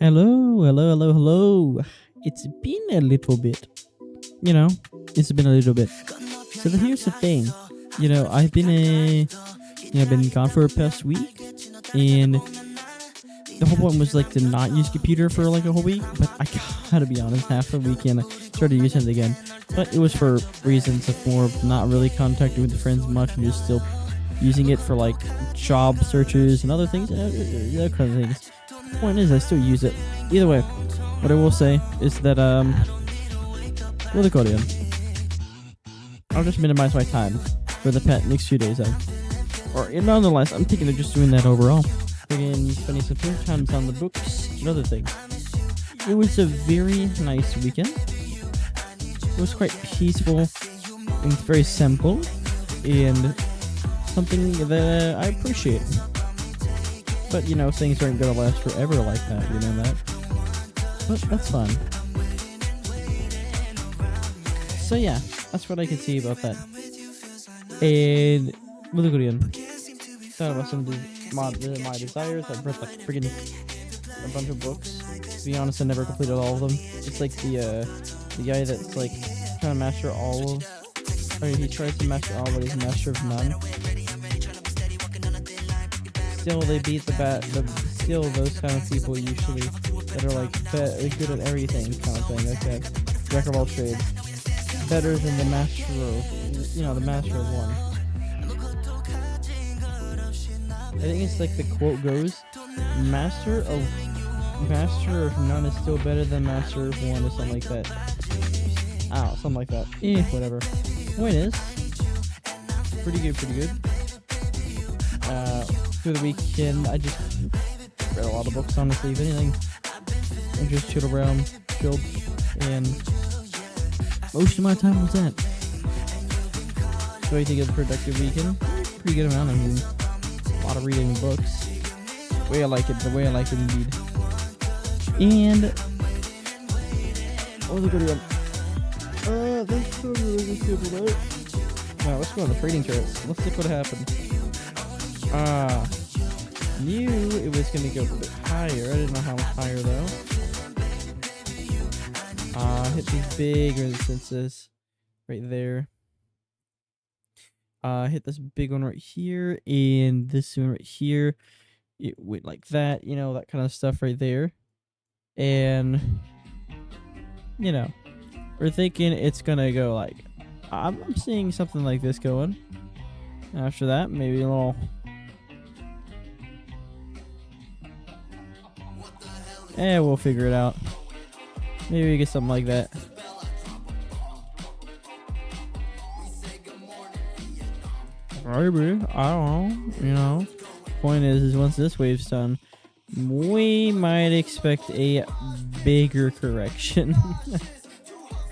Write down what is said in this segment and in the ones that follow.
Hello, hello, hello, hello. It's been a little bit. You know, it's been a little bit. So here's the thing. I've been been gone for a past week, and the whole point was like to not use computer for like a whole week. But I gotta be honest, half the weekend I started using it again. But it was for reasons of more of not really contacting with the friends much and just still using it for like job searches and other things, other kind of things. Point is, I still use it. Either way, what I will say is that really go in. I'll just minimize my time for the next few days. Nonetheless, I'm thinking of just doing that overall. Again, spending some time on the books and other things. It was a very nice weekend. It was quite peaceful and very simple, and something that I appreciate. But, things aren't going to last forever like that, you know that? But that's fun. So yeah, that's what I can see about that. And, really good again. Thought about some of my desires. I've read like friggin' a bunch of books. To be honest, I never completed all of them. It's like the guy that's like trying to master all of... Or he tries to master all, but he's a master of none. Still, they beat still those kind of people usually that are like good at everything kind of thing. Okay, jack of all trades, better than the master of, the master of one. I think it's like the quote goes, master of none is still better than master of one, or something like that. Something like that. Whatever. Point is, pretty good. Through the weekend, I just read a lot of books, honestly, if anything. I just chilled, and most of my time was that. So I think of a productive weekend. Pretty good amount, a lot of reading books. The way I like it indeed. And, what was it going to be? That's really stupid, right? Now, let's go on the trading charts. Let's look what happened. Knew it was going to go a bit higher. I didn't know how much higher though. Hit these big resistances right there. Hit this big one right here and this one right here. It went like that, that kind of stuff right there. And, we're thinking it's going to go like, I'm seeing something like this going. After that, maybe a little... we'll figure it out. Maybe we get something like that. Maybe. I don't know. Point is once this wave's done, we might expect a bigger correction.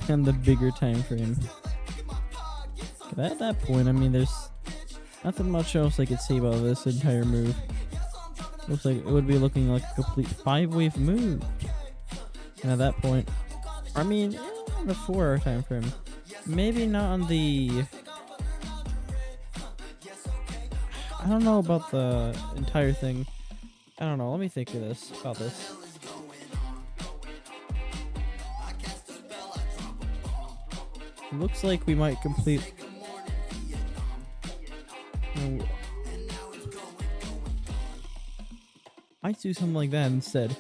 And the bigger time frame. At that point, there's nothing much else I could say about this entire move. Looks like it would be looking like a complete 5-wave move. And at that point, the 4-hour time frame. Maybe not on the... I don't know about the entire thing. I don't know. Let me think about this. Looks like we might complete... Might do something like that instead.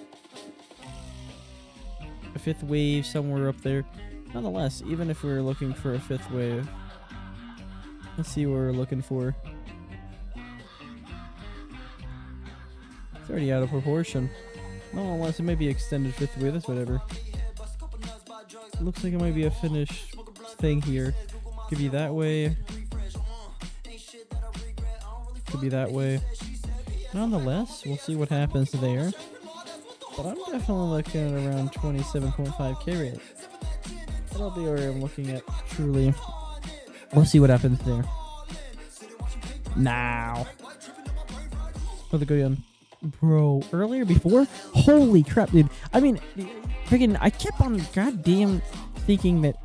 A 5th wave somewhere up there. Nonetheless, even if we're looking for a 5th wave, let's see what we're looking for. It's already out of proportion. Nonetheless, it may be extended 5th wave, that's whatever. It looks like it might be a finished thing here. Could be that way. Could be that way. Nonetheless, we'll see what happens there. But I'm definitely looking at around 27.5k rate. That'll be where I'm looking at, truly. We'll see what happens there. Now. What's the good one? Bro, earlier before? Holy crap, dude. Freaking, I kept on goddamn thinking that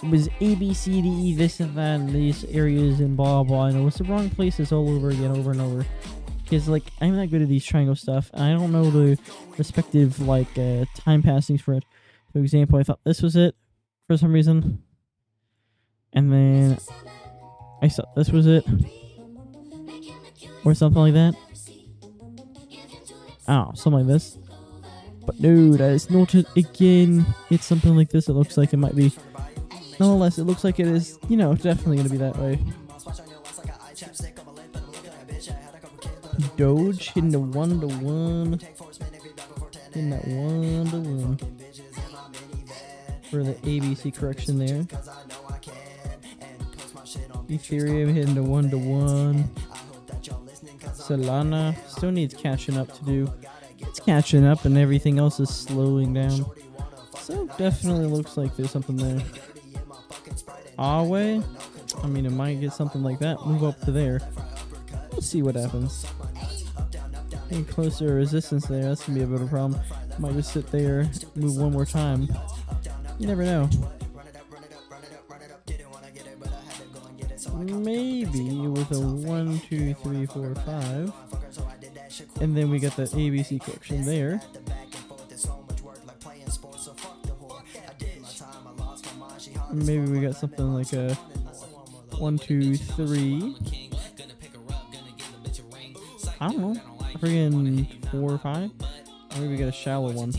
it was A, B, C, D, E, this and that, and these areas and blah, blah, and it was the wrong places all over again, over and over. because like I'm not good at these triangle stuff. And I don't know the respective like time passings for it. For example, I thought this was it for some reason, and then I thought this was it, or something like that. Oh, something like this. But no, that is not it again. It's something like this. It looks like it might be. Nonetheless, it looks like it is, you know, definitely going to be that way. Doge hitting the 1-to-1. Hitting that 1-to-1. For the ABC correction there. Ethereum hitting the 1-to-1. Solana still needs catching up to do. It's catching up and everything else is slowing down. So definitely looks like there's something there. Awe, I mean, it might get something like that. Move up to there. We'll see what happens. Getting closer resistance there. That's gonna be a bit of a problem. Might just sit there, move one more time. You never know. Maybe with a 1, 2, 3, 4, 5. And then we got the ABC correction there. Maybe we got something like a 1, 2, 3. I don't know. Friggin' 4 or 5. Or maybe we got a shallow one.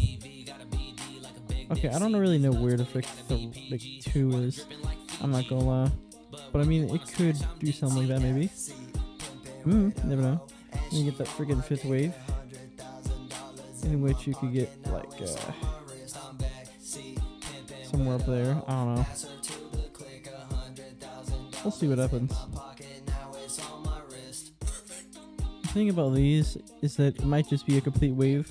Okay, I don't really know where the frick the big 2 is. I'm not gonna lie. But I mean, it could do something like that maybe. Never know. You get that friggin' 5th wave. In which you could get like somewhere up there. I don't know. We'll see what happens. The thing about these is that it might just be a complete wave,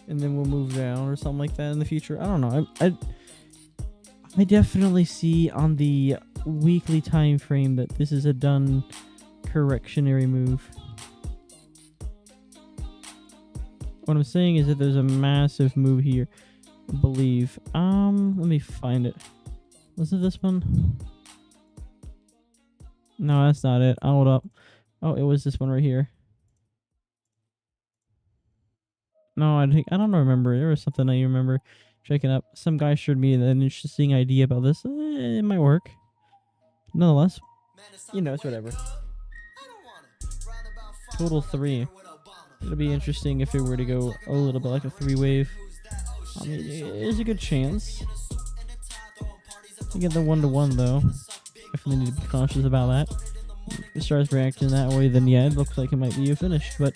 and then we'll move down or something like that in the future. I don't know. I definitely see on the weekly time frame that this is a done correctionary move. What I'm saying is that there's a massive move here, I believe. Let me find it. Was it this one? No, that's not it. Hold up. Oh, it was this one right here. No, I don't remember. There was something I remember checking up. Some guy showed me an interesting idea about this. It might work. Nonetheless, you know, it's whatever. Total 3. It'll be interesting if it were to go a little bit like a 3-wave. I mean, there's a good chance. You get the 1-to-1 though. Definitely need to be cautious about that. If it starts reacting that way, then yeah, it looks like it might be a finish, but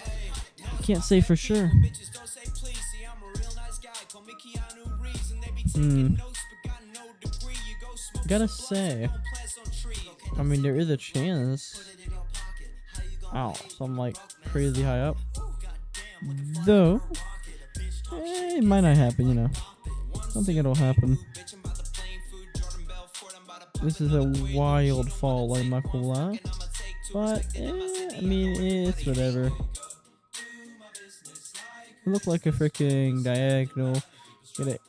I can't say for sure. Gotta say, I mean, there is a chance. Ow, so I'm like crazy high up. Though, it might not happen, you know. I don't think it'll happen. This is a wild fall, I'm not gonna lie. But, I mean, it's whatever. It looked like a freaking diagonal. Get it?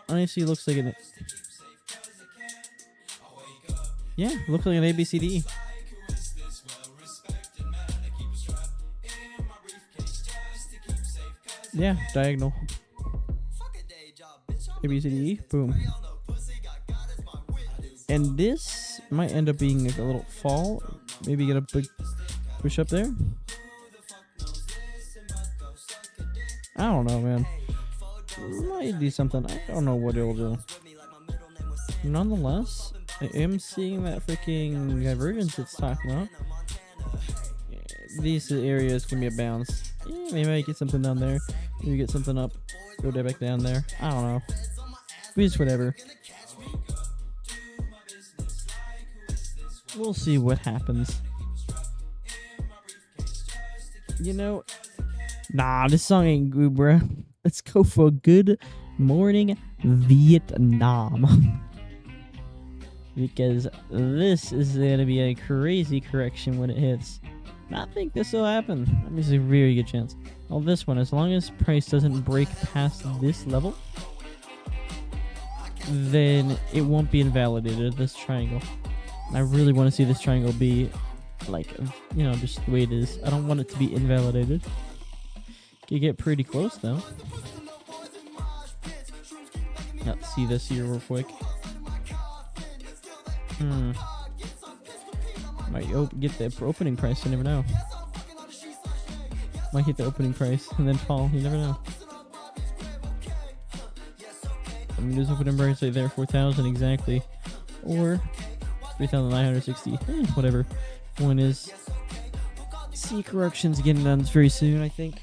Honestly, looks like an. Yeah, looks like an ABCD. Yeah, diagonal. ABCD, boom. And this might end up being like a little fall. Maybe get a big push up there. I don't know, man. Might do something. I don't know what it'll do. Nonetheless, I am seeing that freaking divergence it's talking about. These areas can be a bounce. Yeah, maybe I get something down there. Maybe get something up. Go back down there. I don't know. Just whatever. We'll see what happens. You know, nah, this song ain't good, bruh. Let's go for a good morning, Vietnam. Because this is gonna be a crazy correction when it hits. I think this will happen. I mean, there's a very good chance. Well, this one, as long as price doesn't break past this level, then it won't be invalidated, this triangle. I really want to see this triangle be like, just the way it is. I don't want it to be invalidated. Could get pretty close though. Let's see this here real quick. Might get the opening price, you never know. Might hit the opening price and then fall, you never know. I mean, there's opening price right there, 4,000 exactly. Or 3,960, whatever. Point is, see corrections getting done very soon, I think.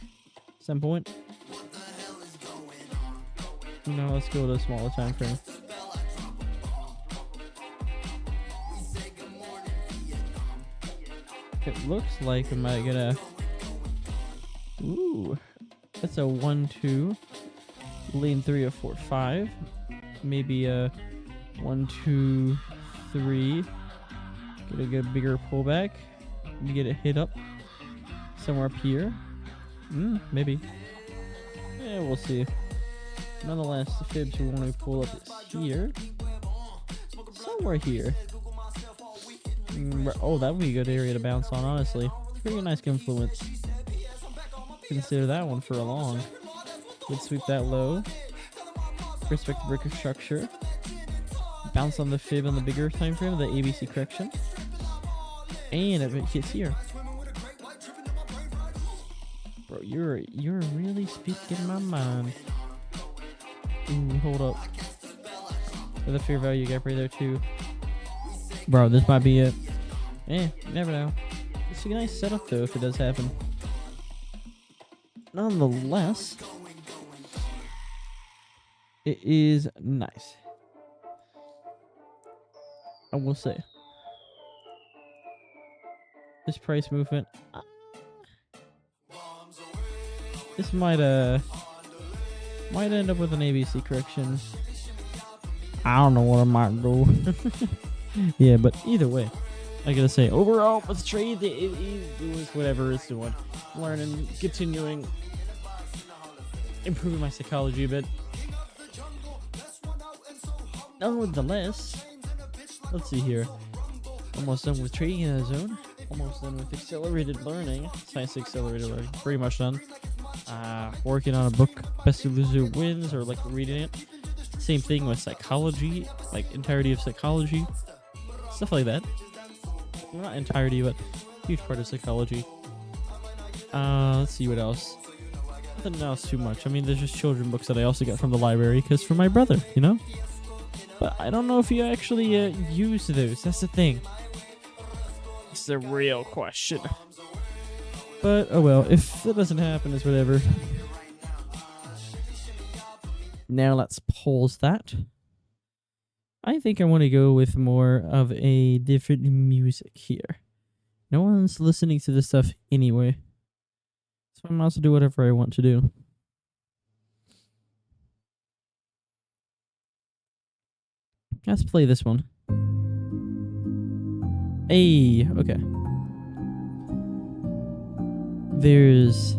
Some point. Let's go to a smaller time frame. It looks like we might get a... Ooh. That's a 1-2. Lane 3 of 4-5. Maybe a 1-2-3. Get a good bigger pullback. Maybe get a hit up somewhere up here. Maybe. Yeah, we'll see. Nonetheless, the fibs we want to pull up is here. Somewhere here. Oh, that would be a good area to bounce on, honestly. Pretty nice confluence. Consider that one for a long. Let's sweep that low. Respect the breaker structure. Bounce on the fib on the bigger time frame, the ABC correction. And if it hits here. Bro, you're really speaking my mind. Ooh, hold up. With a fair value gap right there too. Bro, this might be it. You never know. It's a nice setup though if it does happen. Nonetheless, it is nice. I will say. This price movement. This might end up with an ABC correction. I don't know what I might do. Yeah, but either way, I gotta say, overall, let's trade. It was whatever it's doing. Learning, continuing, improving my psychology a bit. Nonetheless, let's see here. Almost done with trading in the zone. Almost done with accelerated learning. Science accelerated learning. Pretty much done. Working on a book, Best of Loser Wins, or like reading it. Same thing with psychology, like entirety of psychology. Stuff like that. Well, not entirety, but huge part of psychology. Let's see what else. Nothing else too much. I mean, there's just children books that I also got from the library, because for my brother, But I don't know if you actually use those. That's the thing. It's the real question. But, oh well, if that doesn't happen, it's whatever. Now let's pause that. I think I want to go with more of a different music here. No one's listening to this stuff anyway. So I might also do whatever I want to do. Let's play this one. Hey, okay. There's...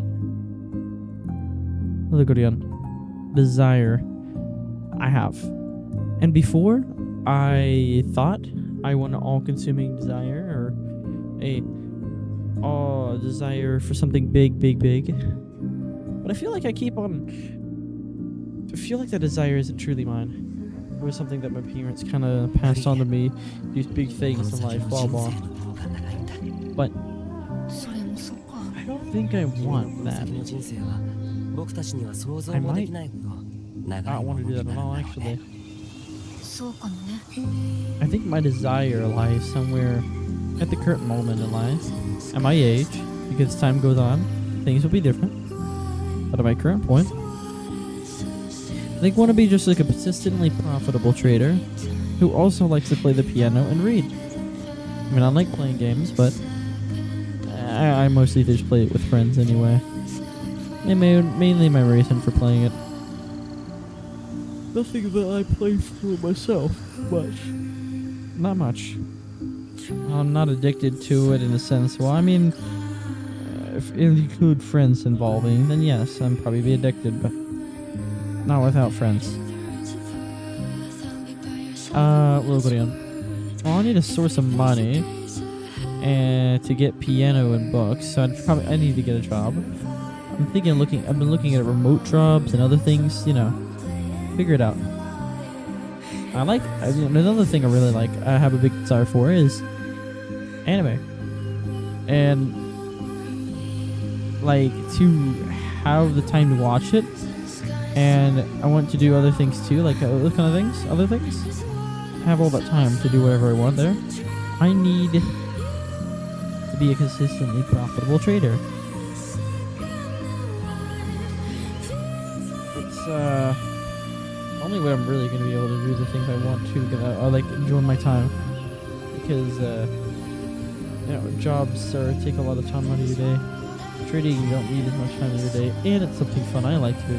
Look on Desire. I have. And before, I thought I want an all-consuming desire, or a desire for something big, big, big. But I feel like I feel like that desire isn't truly mine. It was something that my parents kind of passed on to me. These big things in life, blah, blah. But I don't think I want that. I might not want to do that at all, actually. I think my desire lies somewhere at the current moment in life, at my age, because as time goes on, things will be different. But at my current point, I think I want to be just like a consistently profitable trader who also likes to play the piano and read. I mean, I like playing games, but I mostly just play it with friends anyway. And mainly my reason for playing it. Nothing that I play for myself, but not much. I'm not addicted to it in a sense. Well, I mean, if you include friends involving, then yes, I'm probably be addicted, but not without friends. We'll go down. Oh, I need a source of money. and to get piano and books. So I need to get a job. I've been looking at remote jobs and other things. Figure it out. Another thing I really like. I have a big desire for is anime, and like to have the time to watch it. And I want to do other things too, like those kind of things. Other things. Have all that time to do whatever I want there. I need to be a consistently profitable trader. It's only way I'm really going to be able to do the things I want to. I like enjoy my time because jobs take a lot of time out of your day. Trading, you don't need as much time in your day, and it's something fun I like to do.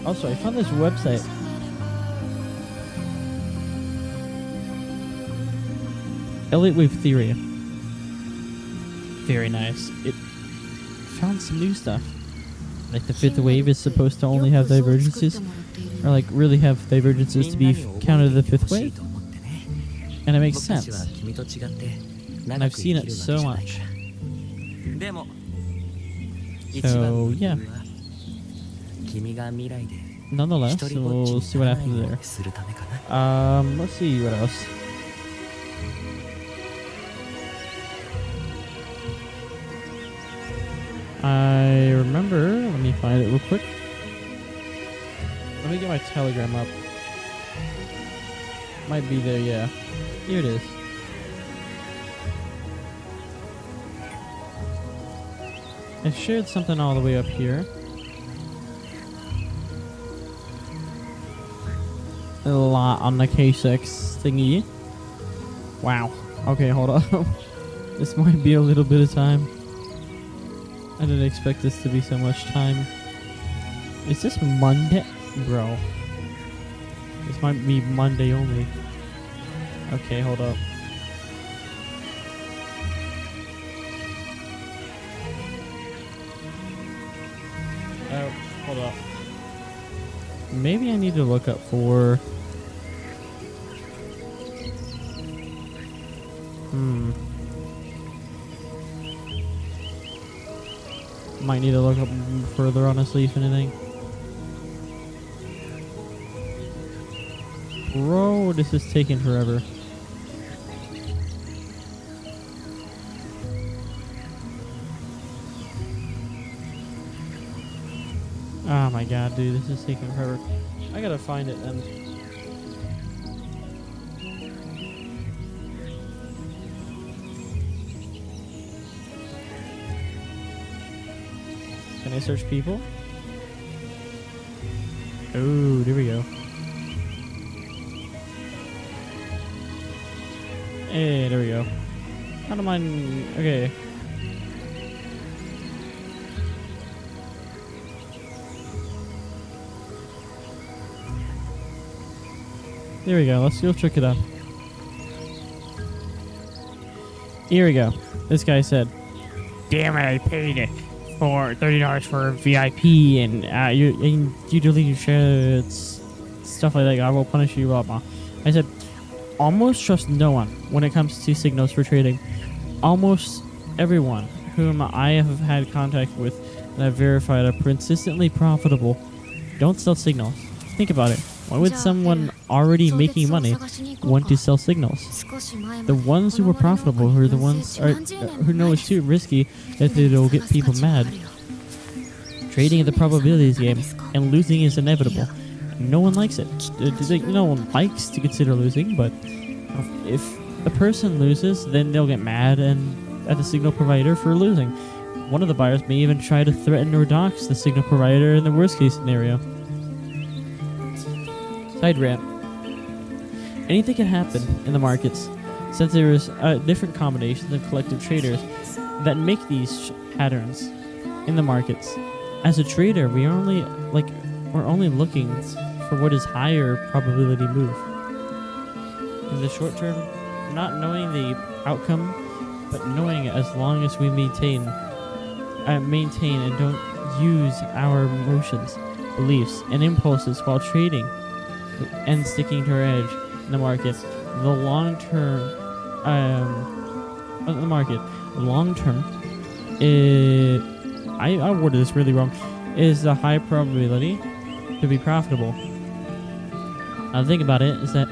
Also, I found this website. Elliott Wave Theory. Very nice. It found some new stuff. Like the fifth wave is supposed to only have divergences, or like really have divergences to be counted the fifth wave. And it makes sense. And I've seen it so much. So yeah. Nonetheless, we'll see what happens there. Let's see what else. I remember, let me find it real quick. Let me get my Telegram up. Might be there, yeah. Here it is. I shared something all the way up here. A lot on the K6 thingy. Wow. Okay, hold on. This might be a little bit of time. I didn't expect this to be so much time. Is this Monday? Bro. This might be Monday only. Okay, hold up. Oh, hold up. Maybe I need to look up for... Might need to look up further, honestly, if anything. Bro, this is taking forever. Oh my god, dude, this is taking forever. I gotta find it then. Can I search people? Oh, there we go. Hey, there we go. I don't mind. Okay. There we go. Let's go check it out. Here we go. This guy said, "Damn it! I paid it for $30 for VIP, and you delete your shirts, stuff like that. I will punish you." Blah blah. I said, almost trust no one when it comes to signals for trading. Almost everyone whom I have had contact with and I've verified are consistently profitable. Don't sell signals. Think about it. Why would someone already making money want to sell signals? The ones who are profitable are the ones who know it's too risky that it'll get people mad. Trading is the probabilities game, and losing is inevitable. No one likes it. No one likes to consider losing, but if a person loses, then they'll get mad at the signal provider for losing. One of the buyers may even try to threaten or dox the signal provider in the worst case scenario. Side rant. Anything can happen in the markets, since there is different combinations of collective traders that make these patterns in the markets. As a trader, we're only looking for what is higher probability move. In the short term, not knowing the outcome, but knowing as long as we maintain and don't use our emotions, beliefs, and impulses while trading and sticking to our edge in the market, the long-term on the market long term, I worded this really wrong, is the high probability to be profitable. Now the thing about it is that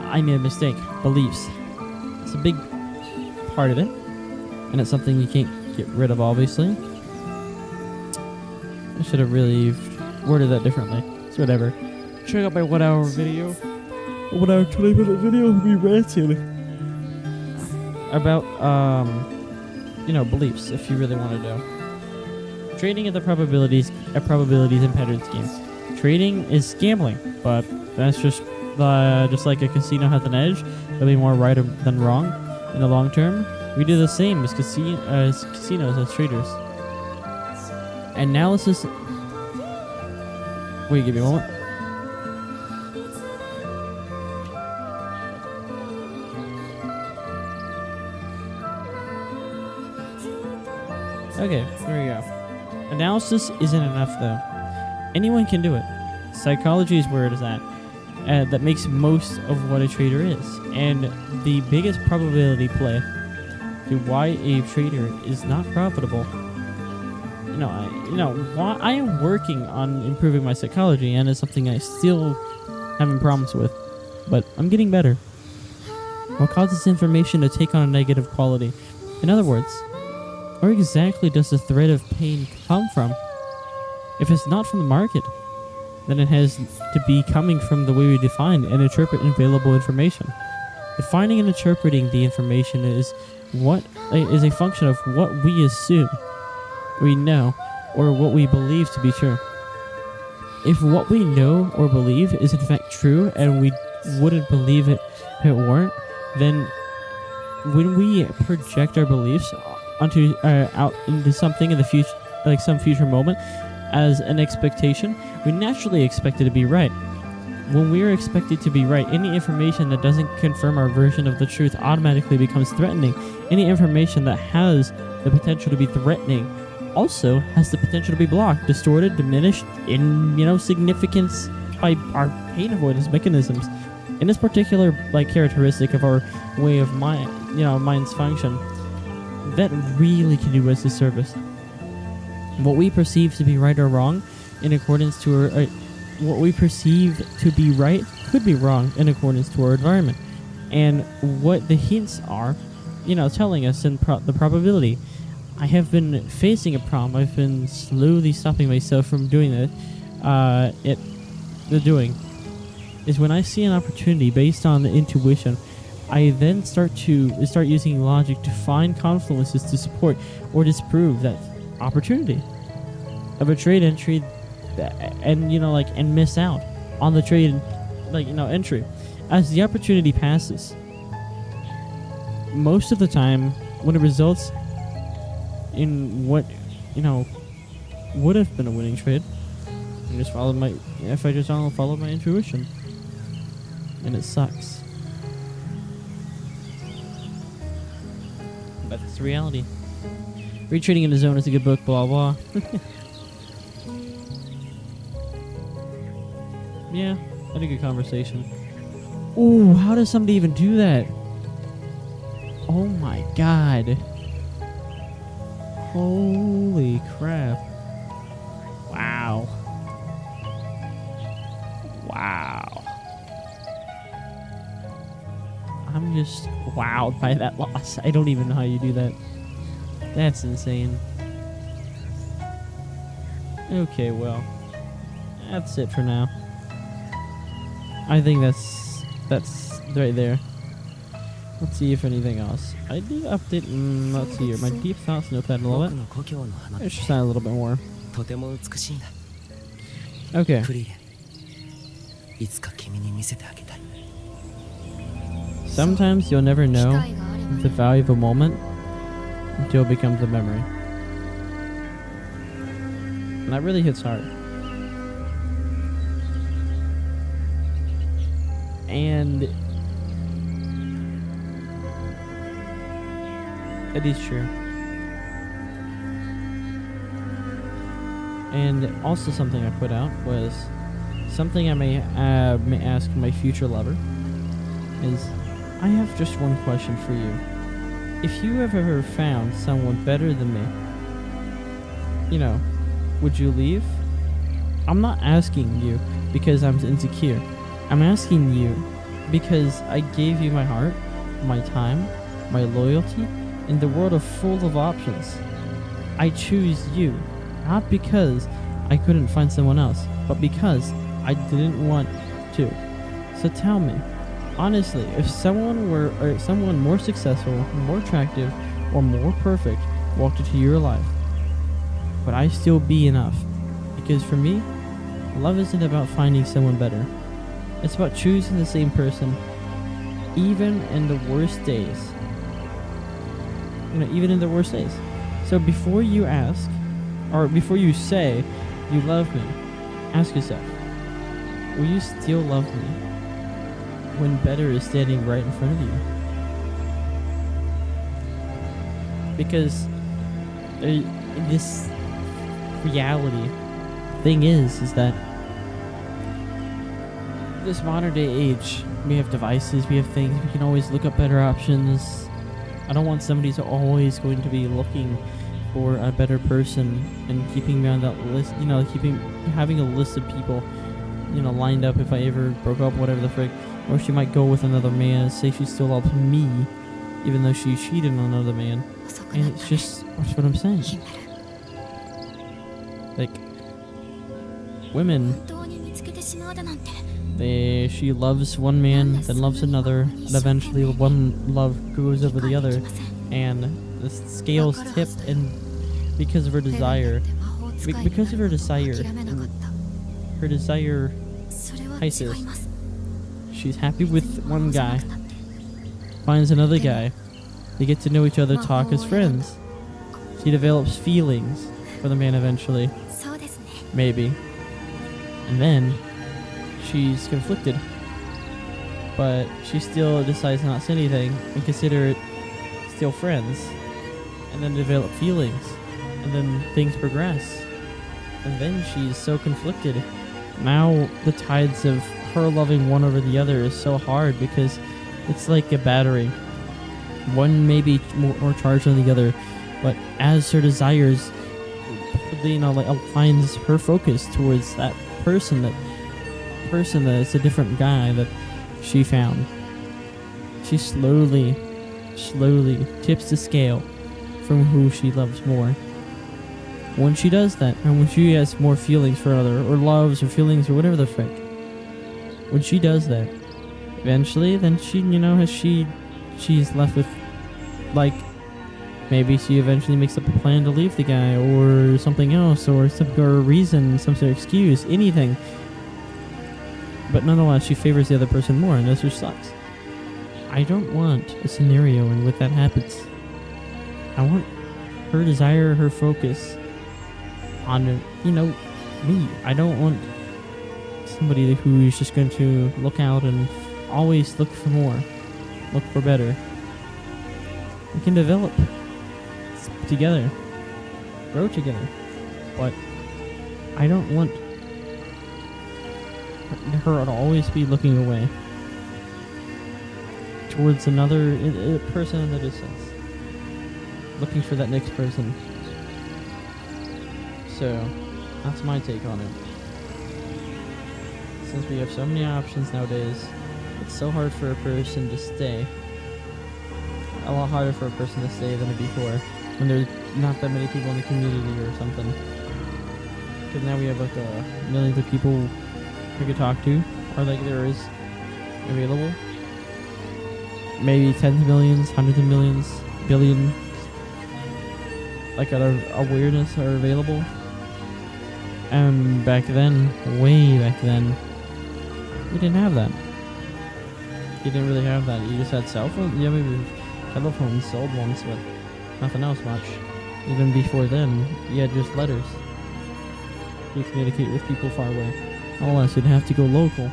I made a mistake. Beliefs. It's a big part of it, and it's something you can't get rid of, obviously. I should have really worded that differently. It's whatever. Check out my 1 hour video. 1 hour 20-minute video of me ranting about beliefs, if you really want to know. Trading at the probabilities and patterns games. Trading is gambling, but that's just like a casino has an edge. It'll be more right than wrong in the long term. We do the same as casinos as traders. Analysis. Wait, give me a moment. Okay, there we go. Analysis isn't enough, though. Anyone can do it. Psychology is where it is at. That makes most of what a trader is. And the biggest probability play to why a trader is not profitable. I am working on improving my psychology, and it's something I still having problems with. But I'm getting better. What causes information to take on a negative quality? In other words, where exactly does the threat of pain come from? If it's not from the market, then it has to be coming from the way we define and interpret available information. Defining and interpreting the information is a function of what we assume we know or what we believe to be true. If what we know or believe is in fact true and we wouldn't believe it if it weren't, then when we project our beliefs out into something in the future, like some future moment, as an expectation, we naturally expect it to be right. When we are expected to be right, any information that doesn't confirm our version of the truth automatically becomes threatening. Any information that has the potential to be threatening also has the potential to be blocked, distorted, diminished in significance by our pain avoidance mechanisms. In this particular characteristic of our way of mind's function, that really can do us a disservice. What we perceive to be right or wrong in accordance to our what we perceive to be right could be wrong in accordance to our environment, and what the hints are, telling us in the probability. I have been facing a problem. I've been slowly stopping myself from doing that. The doing is when I see an opportunity based on the intuition, I then start using logic to find confluences to support or disprove that opportunity of a trade entry, and miss out on the trade entry as the opportunity passes. Most of the time, when it results in what would have been a winning trade, I just follow my intuition, and it sucks. But it's the reality. Read Trading in the Zone is a good book, blah blah. Yeah, had a good conversation. Ooh, how does somebody even do that? Oh my god. Holy crap. Wow. Wow. I'm just wowed by that loss. I don't even know how you do that. That's insane. Okay, well, that's it for now. I think that's right there. Let's see if anything else. I did update. Let's see here. My deep thoughts notepad a little bit. It should sound a little bit more. Okay. Sometimes you'll never know the value of a moment until it becomes a memory. And that really hits hard. And it is true. And also something I put out was something I may ask my future lover is, I have just one question for you. if you have ever found someone better than me, would you leave? I'm not asking you because I'm insecure. I'm asking you because I gave you my heart, my time, my loyalty, in the world of full of options. I choose you, not because I couldn't find someone else, but because I didn't want to. So tell me, honestly, if someone more successful, more attractive, or more perfect walked into your life, would I still be enough? Because for me, love isn't about finding someone better. It's about choosing the same person, even in the worst days. Even in the worst days. So before you ask, or before you say you love me, ask yourself, will you still love me when better is standing right in front of you? Because this reality thing is that this modern day age, we have devices, we have things, we can always look up better options. I don't want somebody who's always going to be looking for a better person and keeping me on that list, having a list of people, lined up if I ever broke up, whatever the frick. Or she might go with another man, say she still loves me, even though she cheated on another man. And it's just, that's what I'm saying. Like, women, she loves one man, then loves another, and eventually one love goes over the other, and the scales tip, and because of her desire, her desire hises. She's happy with one guy, finds another guy, they get to know each other, talk as friends. She develops feelings for the man eventually, maybe, and then she's conflicted, but she still decides not to say anything and consider it still friends, and then develop feelings, and then things progress, and then she's so conflicted. Now the tides of her loving one over the other is so hard because it's like a battery. One may be more charged than the other, but as her desires, aligns her focus towards that person that's a different guy that she found, she slowly tips the scale from who she loves more. When she does that, and when she has more feelings for another, or loves, or feelings, or whatever the frick, when she does that, eventually, then she's left with, maybe she eventually makes up a plan to leave the guy, or something else, or a reason, some sort of excuse, anything. But nonetheless, she favors the other person more, and this just sucks. I don't want a scenario in which that happens. I want her desire, her focus on, me. I don't want somebody who's just going to look out and always look for more, look for better. We can develop together, grow together, but I don't want her to always be looking away towards another person in the distance, looking for that next person. So that's my take on it. Since we have so many options nowadays, it's so hard for a person to stay. A lot harder for a person to stay than before, when there's not that many people in the community or something. Because now we have millions of people we could talk to, or there is available. Maybe tens of millions, hundreds of millions, billions, awareness are available. And back then, way back then, we didn't have that. You didn't really have that. You just had cell phones. Yeah, maybe telephones, old ones, but nothing else much. Even before then, you had just letters. You communicate with people far away. Unless you'd have to go local.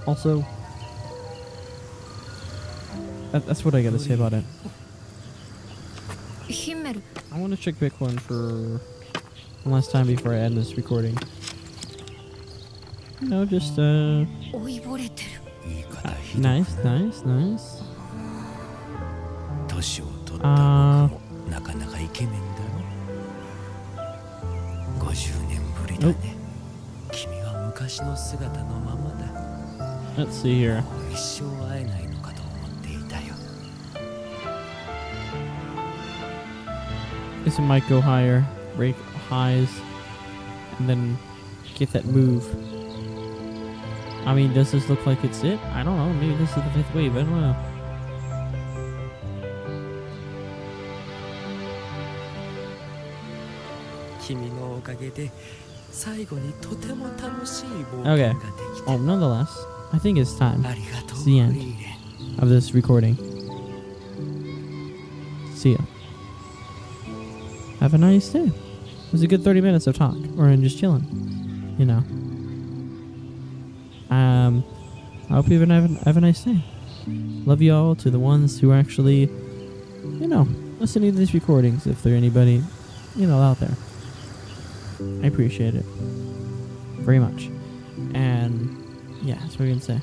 Also, that's what I gotta say about it. I want to check Bitcoin for one last time before I end this recording. Just nice. 年を取った僕もなかなかイケメンだろ。50年ぶりだね。君は昔の姿のままだ。Let's see here. もう一生会えないのかと思っていたよ。This might go higher, break highs, and then get that move. I mean, does this look like it's it? I don't know. Maybe this is the fifth wave. I don't know. Okay. Oh, nonetheless, I think it's time. It's the end of this recording. See ya. Have a nice day. It was a good 30 minutes of talk, or just chilling, you know. I hope you have a nice day. Love you all, to the ones who are actually, you know, listening to these recordings, if there anybody, you know, out there. I appreciate it very much. And yeah, that's what I can say.